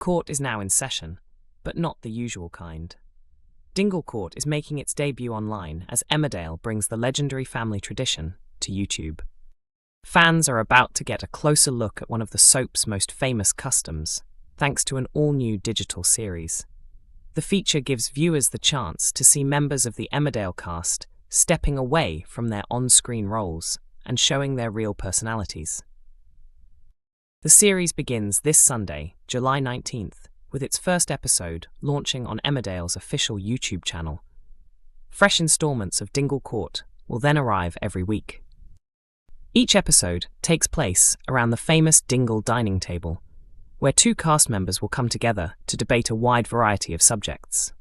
Court is now in session, but not the usual kind. Dingle Court is making its debut online as Emmerdale brings the legendary family tradition to YouTube. Fans are about to get a closer look at one of the soap's most famous customs, thanks to an all-new digital series. The feature gives viewers the chance to see members of the Emmerdale cast stepping away from their on-screen roles and showing their real personalities. The series begins this Sunday, July 19th, with its first episode launching on Emmerdale's official YouTube channel. Fresh installments of Dingle Court will then arrive every week. Each episode takes place around the famous Dingle dining table, where two cast members will come together to debate a wide variety of subjects.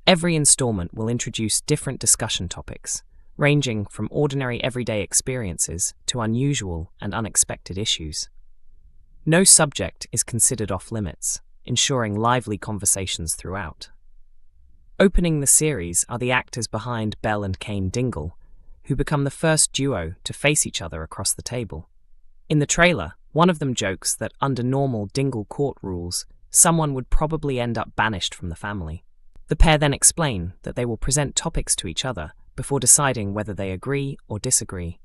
Every installment will introduce different discussion topics, ranging from ordinary everyday experiences to unusual and unexpected issues. No subject is considered off-limits, ensuring lively conversations throughout. Opening the series are the actors behind Belle and Cain Dingle, who become the first duo to face each other across the table. In the trailer, one of them jokes that under normal Dingle Court rules, someone would probably end up banished from the family. The pair then explain that they will present topics to each other before deciding whether they agree or disagree.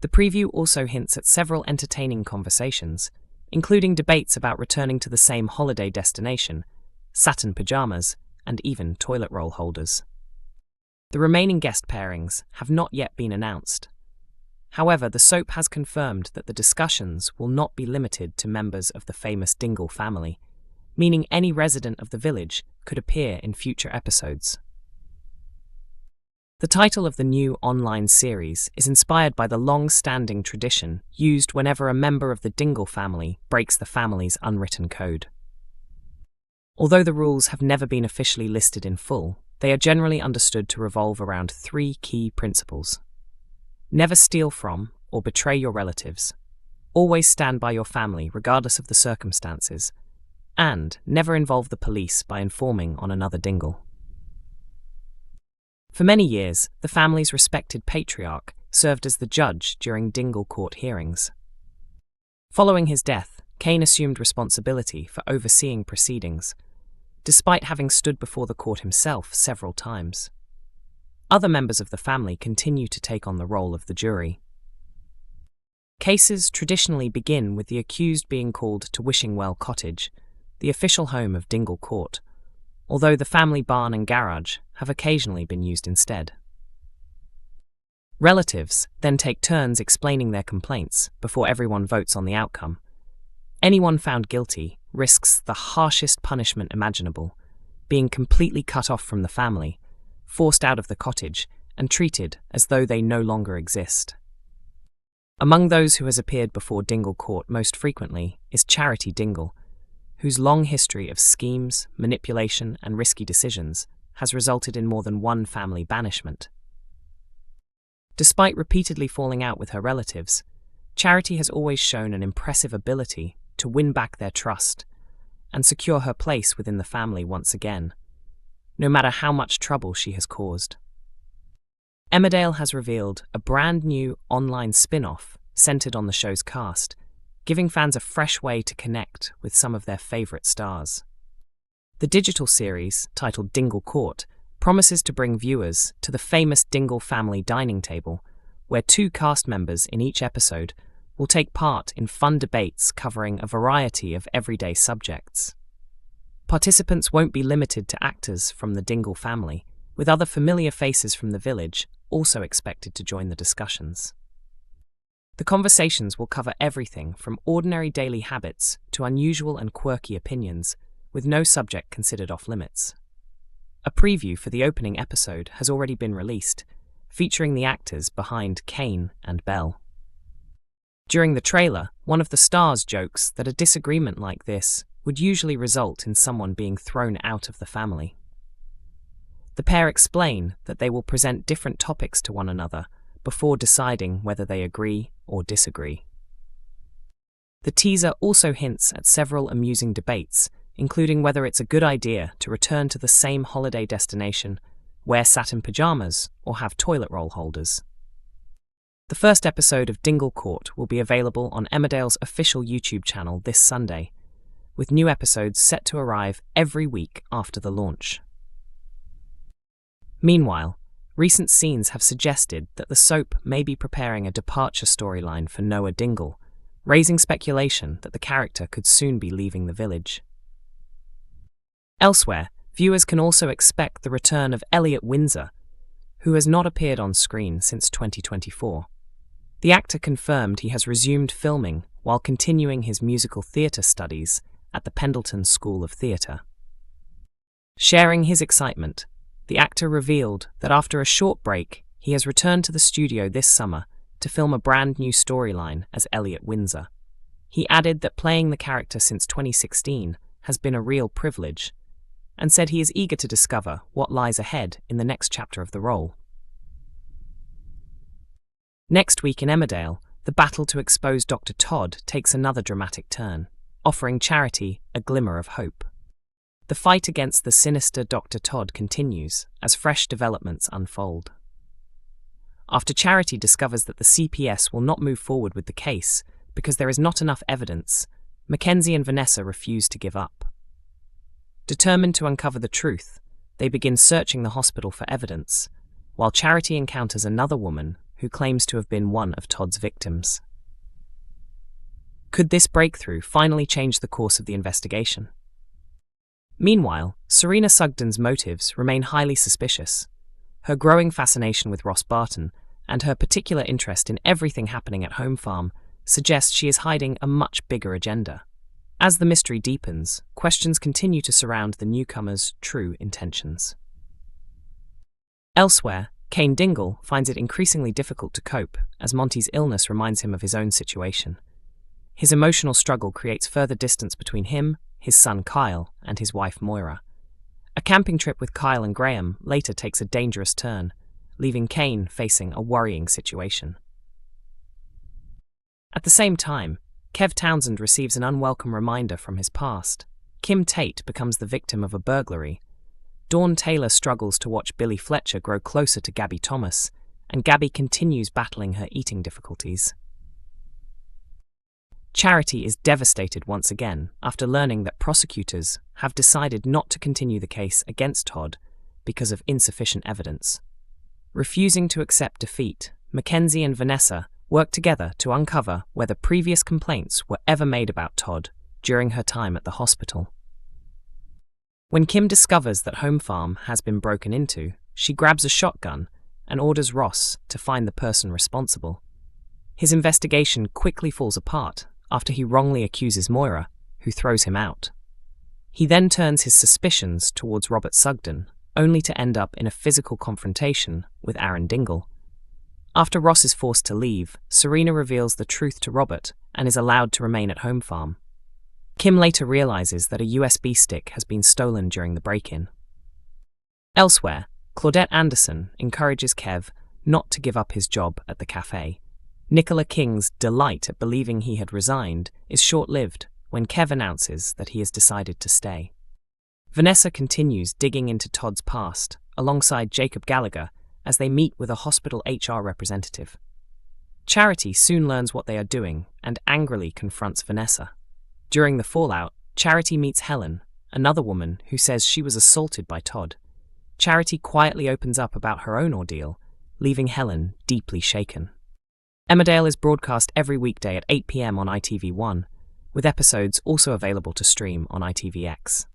The preview also hints at several entertaining conversations, including debates about returning to the same holiday destination, satin pajamas, and even toilet roll holders. The remaining guest pairings have not yet been announced. However, the soap has confirmed that the discussions will not be limited to members of the famous Dingle family, meaning any resident of the village could appear in future episodes. The title of the new online series is inspired by the long-standing tradition used whenever a member of the Dingle family breaks the family's unwritten code. Although the rules have never been officially listed in full, they are generally understood to revolve around three key principles. Never steal from or betray your relatives. Always stand by your family regardless of the circumstances. And never involve the police by informing on another Dingle. For many years, the family's respected patriarch served as the judge during Dingle Court hearings. Following his death, Cain assumed responsibility for overseeing proceedings, despite having stood before the court himself several times. Other members of the family continue to take on the role of the jury. Cases traditionally begin with the accused being called to Wishingwell Cottage, the official home of Dingle Court, although the family barn and garage have occasionally been used instead. Relatives then take turns explaining their complaints before everyone votes on the outcome. Anyone found guilty risks the harshest punishment imaginable, being completely cut off from the family, forced out of the cottage, and treated as though they no longer exist. Among those who has appeared before Dingle Court most frequently is Charity Dingle, whose long history of schemes, manipulation, and risky decisions has resulted in more than one family banishment. Despite repeatedly falling out with her relatives, Charity has always shown an impressive ability to win back their trust and secure her place within the family once again, no matter how much trouble she has caused. Emmerdale has revealed a brand new online spin-off centered on the show's cast, giving fans a fresh way to connect with some of their favourite stars. The digital series, titled Dingle Court, promises to bring viewers to the famous Dingle family dining table, where two cast members in each episode will take part in fun debates covering a variety of everyday subjects. Participants won't be limited to actors from the Dingle family, with other familiar faces from the village also expected to join the discussions. The conversations will cover everything from ordinary daily habits to unusual and quirky opinions, with no subject considered off-limits. A preview for the opening episode has already been released, featuring the actors behind Cain and Belle. During the trailer, one of the stars jokes that a disagreement like this would usually result in someone being thrown out of the family. The pair explain that they will present different topics to one another before deciding whether they agree or disagree. The teaser also hints at several amusing debates, including whether it's a good idea to return to the same holiday destination, wear satin pajamas, or have toilet roll holders. The first episode of Dingle Court will be available on Emmerdale's official YouTube channel this Sunday, with new episodes set to arrive every week after the launch. Meanwhile, recent scenes have suggested that the soap may be preparing a departure storyline for Noah Dingle, raising speculation that the character could soon be leaving the village. Elsewhere, viewers can also expect the return of Elliot Windsor, who has not appeared on screen since 2024. The actor confirmed he has resumed filming while continuing his musical theatre studies at the Pendleton School of Theatre. Sharing his excitement, the actor revealed that after a short break, he has returned to the studio this summer to film a brand new storyline as Elliot Windsor. He added that playing the character since 2016 has been a real privilege, and said he is eager to discover what lies ahead in the next chapter of the role. Next week in Emmerdale, the battle to expose Dr. Todd takes another dramatic turn, offering Charity a glimmer of hope. The fight against the sinister Dr. Todd continues as fresh developments unfold. After Charity discovers that the CPS will not move forward with the case because there is not enough evidence, Mackenzie and Vanessa refuse to give up. Determined to uncover the truth, they begin searching the hospital for evidence, while Charity encounters another woman who claims to have been one of Todd's victims. Could this breakthrough finally change the course of the investigation? Meanwhile, Serena Sugden's motives remain highly suspicious. Her growing fascination with Ross Barton and her particular interest in everything happening at Home Farm suggest she is hiding a much bigger agenda. As the mystery deepens, questions continue to surround the newcomer's true intentions. Elsewhere, Cain Dingle finds it increasingly difficult to cope as Monty's illness reminds him of his own situation. His emotional struggle creates further distance between him, his son Kyle, and his wife Moira. A camping trip with Kyle and Graham later takes a dangerous turn, leaving Cain facing a worrying situation. At the same time, Kev Townsend receives an unwelcome reminder from his past. Kim Tate becomes the victim of a burglary. Dawn Taylor struggles to watch Billy Fletcher grow closer to Gabby Thomas, and Gabby continues battling her eating difficulties. Charity is devastated once again after learning that prosecutors have decided not to continue the case against Todd because of insufficient evidence. Refusing to accept defeat, Mackenzie and Vanessa work together to uncover whether previous complaints were ever made about Todd during her time at the hospital. When Kim discovers that Home Farm has been broken into, she grabs a shotgun and orders Ross to find the person responsible. His investigation quickly falls apart after he wrongly accuses Moira, who throws him out. He then turns his suspicions towards Robert Sugden, only to end up in a physical confrontation with Aaron Dingle. After Ross is forced to leave, Serena reveals the truth to Robert and is allowed to remain at Home Farm. Kim later realizes that a USB stick has been stolen during the break-in. Elsewhere, Claudette Anderson encourages Kev not to give up his job at the cafe. Nicola King's delight at believing he had resigned is short-lived when Kev announces that he has decided to stay. Vanessa continues digging into Todd's past alongside Jacob Gallagher as they meet with a hospital HR representative. Charity soon learns what they are doing and angrily confronts Vanessa. During the fallout, Charity meets Helen, another woman who says she was assaulted by Todd. Charity quietly opens up about her own ordeal, leaving Helen deeply shaken. Emmerdale is broadcast every weekday at 8 p.m. on ITV1, with episodes also available to stream on ITVX.